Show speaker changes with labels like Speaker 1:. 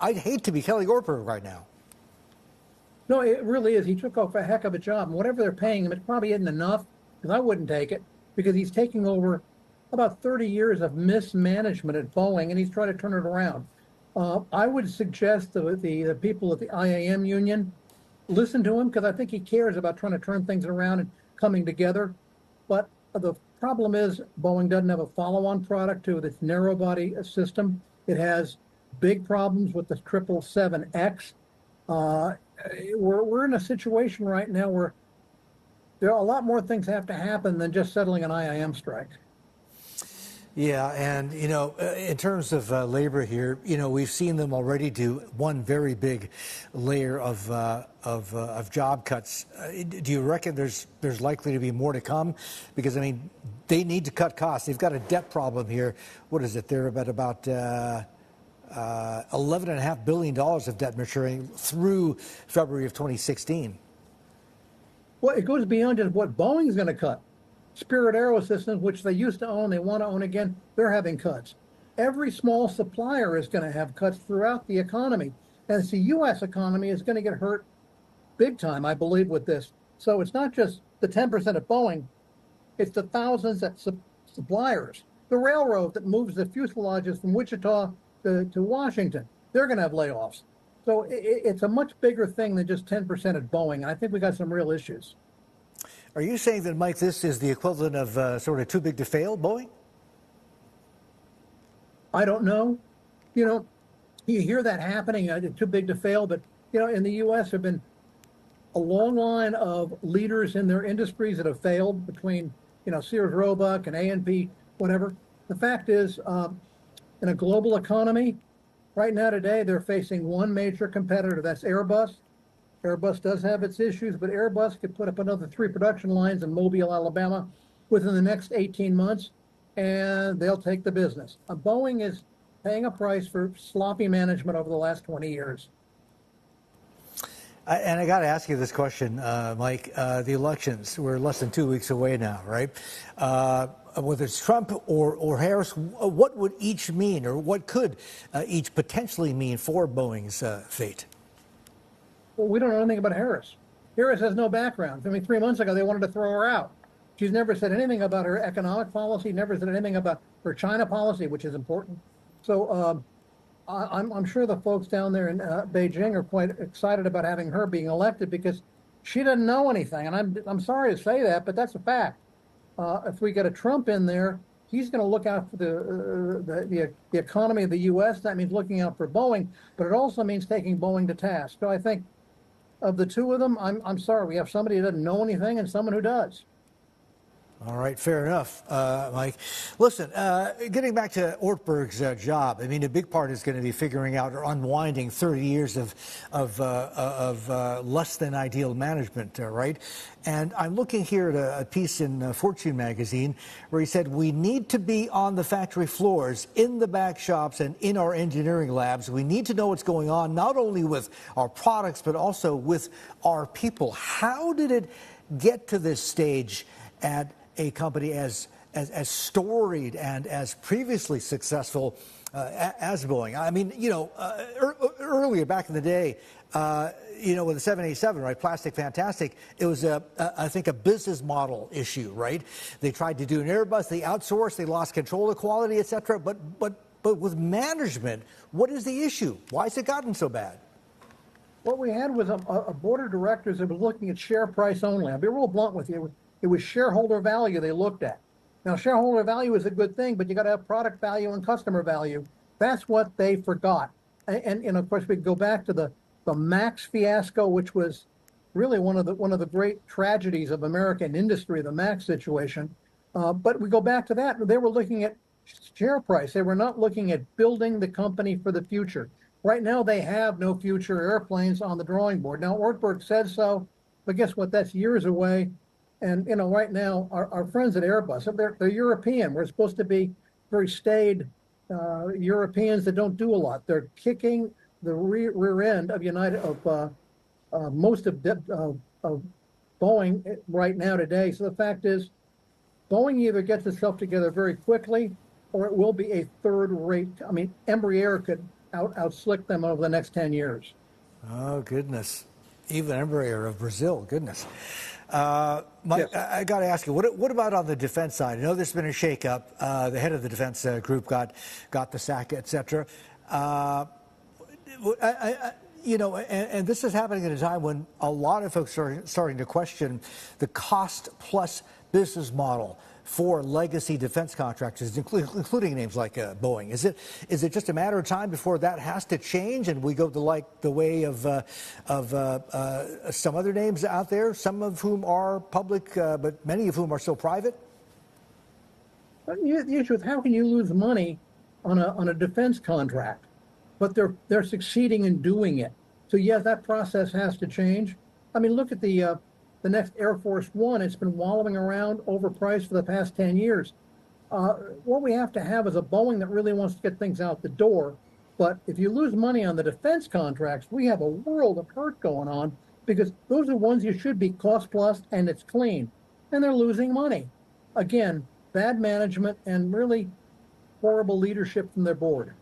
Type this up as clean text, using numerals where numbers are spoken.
Speaker 1: I'd hate to be Kelly Ortberg right now.
Speaker 2: No, it really is. He took off a heck of a job. And whatever they're paying him, it probably isn't enough, because I wouldn't take it, because he's taking over about 30 years of mismanagement at Boeing, and he's trying to turn it around. I would suggest the people at the IAM union listen to him, because I think he cares about trying to turn things around and coming together. But the problem is Boeing doesn't have a follow-on product to its narrow-body system. It has big problems with the 777X. We're in a situation right now where there are a lot more things have to happen than just settling an IAM strike.
Speaker 1: Yeah, and in terms of labor here, we've seen them already do one very big layer of job cuts. Do you reckon there's likely to be more to come? Because I mean, they need to cut costs. They've got a debt problem here. What is it? They're about $11.5 billion of debt maturing through February of 2016.
Speaker 2: Well, it goes beyond just what Boeing's going to cut. Spirit Aerosystems, which they used to own, they want to own again, they're having cuts. Every small supplier is going to have cuts throughout the economy. And the U.S. economy is going to get hurt big time, I believe, with this. So it's not just the 10% at Boeing, it's the thousands at suppliers. The railroad that moves the fuselages from Wichita to Washington, they're going to have layoffs. So it's a much bigger thing than just 10% at Boeing. I think we got some real issues.
Speaker 1: Are you saying that, Mike, this is the equivalent of sort of too big to fail, Boeing?
Speaker 2: I don't know. You hear that happening, too big to fail, but, in the U.S. there have been a long line of leaders in their industries that have failed between, Sears Roebuck and A&P, whatever. The fact is, in a global economy, right now today, they're facing one major competitor, that's Airbus. Airbus does have its issues, but Airbus could put up another 3 production lines in Mobile, Alabama within the next 18 months, and they'll take the business. Boeing is paying a price for sloppy management over the last 20 years.
Speaker 1: And I got to ask you this question, Mike. The elections, we're less than 2 weeks away now, right? Whether it's Trump or Harris, what would each mean, or what could each potentially mean for Boeing's fate?
Speaker 2: Well, we don't know anything about Harris. Harris has no background. I mean, 3 months ago, they wanted to throw her out. She's never said anything about her economic policy, never said anything about her China policy, which is important. So I'm sure the folks down there in Beijing are quite excited about having her being elected, because she doesn't know anything. And I'm sorry to say that, but that's a fact. If we get a Trump in there, he's going to look out for the economy of the U.S. That means looking out for Boeing, but it also means taking Boeing to task. So I think of the two of them, I'm sorry, we have somebody who doesn't know anything and someone who does.
Speaker 1: All right, fair enough, Mike. Listen, getting back to Ortberg's job, I mean, a big part is going to be figuring out or unwinding 30 years of less than ideal management, right? And I'm looking here at a piece in Fortune magazine where he said, we need to be on the factory floors, in the back shops, and in our engineering labs. We need to know what's going on, not only with our products, but also with our people. How did it get to this stage at a company as storied and as previously successful as Boeing? I mean, earlier back in the day, with the 787, right, plastic fantastic, it was, I think, a business model issue, right? They tried to do an Airbus, they outsourced, they lost control of quality, et cetera. But with management, what is the issue? Why has it gotten so bad?
Speaker 2: What we had was a board of directors that was looking at share price only. I'll be real blunt with you. It was shareholder value they looked at. Now, shareholder value is a good thing, but you got to have product value and customer value. That's what they forgot. And of course, we go back to the MAX fiasco, which was really one of the great tragedies of American industry, the MAX situation. But we go back to that. They were looking at share price. They were not looking at building the company for the future. Right now, they have no future airplanes on the drawing board. Now, Ortberg said so, but guess what? That's years away. And, right now, our friends at Airbus, they're European. We're supposed to be very staid Europeans that don't do a lot. They're kicking the rear end of most of Boeing right now today. So the fact is, Boeing either gets itself together very quickly, or it will be a third-rate. I mean, Embraer could out-slick them over the next 10 years.
Speaker 1: Oh, goodness. Even Embraer of Brazil, goodness. Mike,
Speaker 2: Yes.
Speaker 1: I got to ask you, what about on the defense side? I know there's been a shakeup. The head of the defense group got the sack, et cetera. And this is happening at a time when a lot of folks are starting to question the cost plus business model for legacy defense contractors, including names like Boeing. Is it just a matter of time before that has to change and we go to the way of some other names out there, some of whom are public, but many of whom are still private?
Speaker 2: The issue is, how can you lose money on a defense contract, but they're succeeding in doing it? So yes, that process has to change. I mean, look at the next Air Force One. It's been wallowing around overpriced for the past 10 years. What we have to have is a Boeing that really wants to get things out the door. But if you lose money on the defense contracts, we have a world of hurt going on, because those are ones you should be cost plus and it's clean, and they're losing money. Again, bad management and really horrible leadership from their board.